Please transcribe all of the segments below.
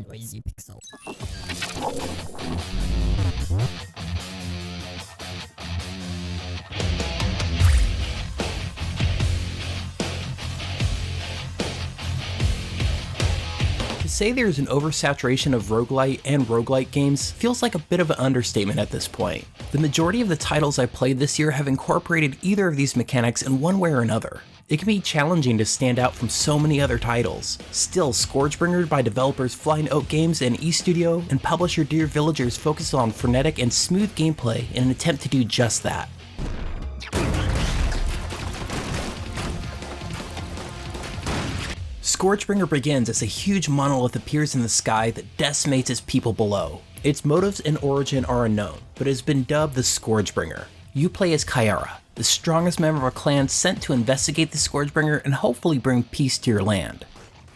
Noisy pixel. To say there's an oversaturation of roguelite and roguelike games feels like a bit of an understatement at this point. The majority of the titles I played this year have incorporated either of these mechanics in one way or another. It can be challenging to stand out from so many other titles. Still, ScourgeBringer by developers Flying Oak Games and eStudio and publisher Dear Villagers focus on frenetic and smooth gameplay in an attempt to do just that. ScourgeBringer begins as a huge monolith appears in the sky that decimates its people below. Its motives and origin are unknown, but it has been dubbed the ScourgeBringer. You play as Kyara, the strongest member of a clan sent to investigate the ScourgeBringer and hopefully bring peace to your land.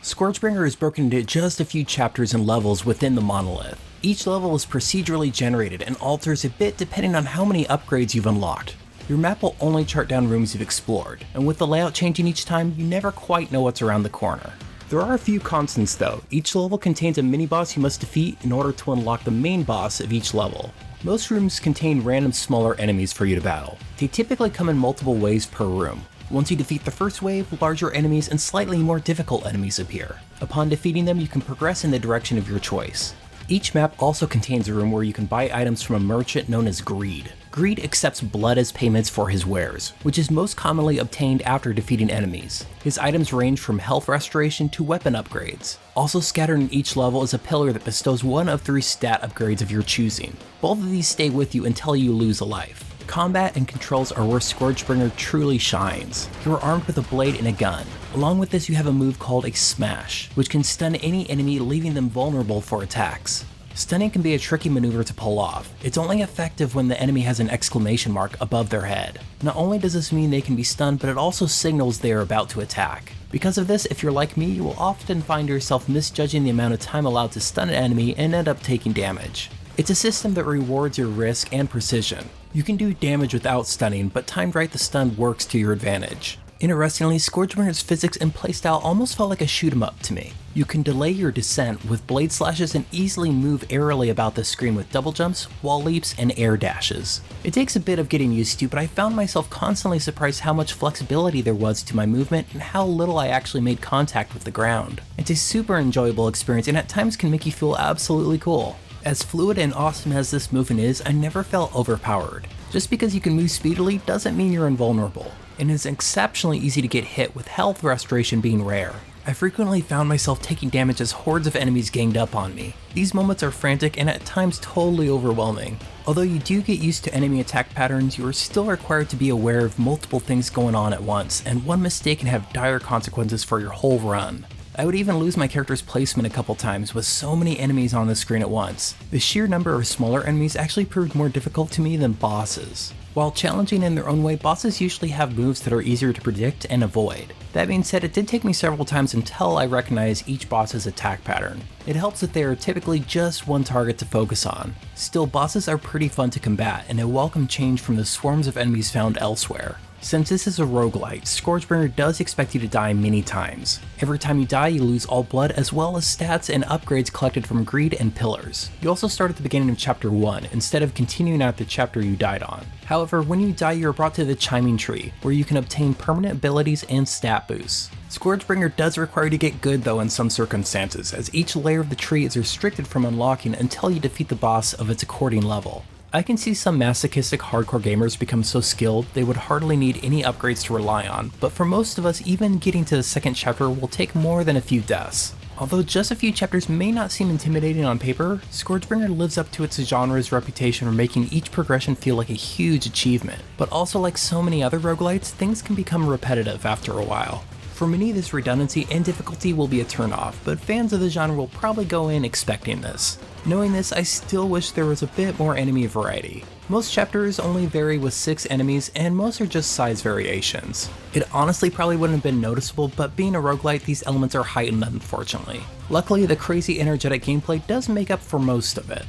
ScourgeBringer is broken into just a few chapters and levels within the monolith. Each level is procedurally generated and alters a bit depending on how many upgrades you've unlocked. Your map will only chart down rooms you've explored, and with the layout changing each time, you never quite know what's around the corner. There are a few constants though. Each level contains a mini-boss you must defeat in order to unlock the main boss of each level. Most rooms contain random smaller enemies for you to battle. They typically come in multiple waves per room. Once you defeat the first wave, larger enemies and slightly more difficult enemies appear. Upon defeating them, you can progress in the direction of your choice. Each map also contains a room where you can buy items from a merchant known as Greed. Greed accepts blood as payments for his wares, which is most commonly obtained after defeating enemies. His items range from health restoration to weapon upgrades. Also scattered in each level is a pillar that bestows one of 3 stat upgrades of your choosing. Both of these stay with you until you lose a life. Combat and controls are where ScourgeBringer truly shines. You are armed with a blade and a gun. Along with this you have a move called a Smash, which can stun any enemy leaving them vulnerable for attacks. Stunning can be a tricky maneuver to pull off. It's only effective when the enemy has an exclamation mark above their head. Not only does this mean they can be stunned, but it also signals they are about to attack. Because of this, if you're like me, you will often find yourself misjudging the amount of time allowed to stun an enemy and end up taking damage. It's a system that rewards your risk and precision. You can do damage without stunning, but timed right the stun works to your advantage. Interestingly, ScourgeBringer's physics and playstyle almost felt like a shoot 'em up to me. You can delay your descent with blade slashes and easily move airily about the screen with double jumps, wall leaps, and air dashes. It takes a bit of getting used to, but I found myself constantly surprised how much flexibility there was to my movement and how little I actually made contact with the ground. It's a super enjoyable experience and at times can make you feel absolutely cool. As fluid and awesome as this movement is, I never felt overpowered. Just because you can move speedily doesn't mean you're invulnerable, and it's exceptionally easy to get hit with health restoration being rare. I frequently found myself taking damage as hordes of enemies ganged up on me. These moments are frantic and at times totally overwhelming. Although you do get used to enemy attack patterns, you are still required to be aware of multiple things going on at once, and one mistake can have dire consequences for your whole run. I would even lose my character's placement a couple times with so many enemies on the screen at once. The sheer number of smaller enemies actually proved more difficult to me than bosses. While challenging in their own way, bosses usually have moves that are easier to predict and avoid. That being said, it did take me several times until I recognized each boss's attack pattern. It helps that they are typically just one target to focus on. Still, bosses are pretty fun to combat and a welcome change from the swarms of enemies found elsewhere. Since this is a roguelite, ScourgeBringer does expect you to die many times. Every time you die, you lose all blood as well as stats and upgrades collected from Greed and Pillars. You also start at the beginning of Chapter 1 instead of continuing at the chapter you died on. However, when you die, you are brought to the Chiming Tree, where you can obtain permanent abilities and stat boosts. ScourgeBringer does require you to get good though in some circumstances, as each layer of the tree is restricted from unlocking until you defeat the boss of its according level. I can see some masochistic hardcore gamers become so skilled they would hardly need any upgrades to rely on, but for most of us, even getting to the second chapter will take more than a few deaths. Although just a few chapters may not seem intimidating on paper, ScourgeBringer lives up to its genre's reputation for making each progression feel like a huge achievement. But also like so many other roguelites, things can become repetitive after a while. For many, this redundancy and difficulty will be a turnoff, but fans of the genre will probably go in expecting this. Knowing this, I still wish there was a bit more enemy variety. Most chapters only vary with 6 enemies, and most are just size variations. It honestly probably wouldn't have been noticeable, but being a roguelite, these elements are heightened unfortunately. Luckily, the crazy energetic gameplay does make up for most of it.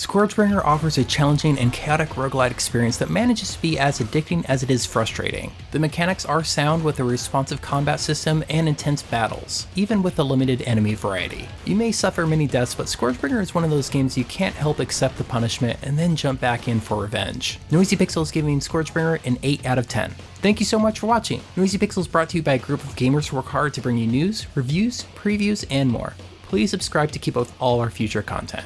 ScourgeBringer offers a challenging and chaotic roguelite experience that manages to be as addicting as it is frustrating. The mechanics are sound with a responsive combat system and intense battles, even with a limited enemy variety. You may suffer many deaths, but ScourgeBringer is one of those games you can't help accept the punishment and then jump back in for revenge. Noisy Pixel is giving ScourgeBringer an 8 out of 10. Thank you so much for watching. Noisy Pixel is brought to you by a group of gamers who work hard to bring you news, reviews, previews, and more. Please subscribe to keep up with all our future content.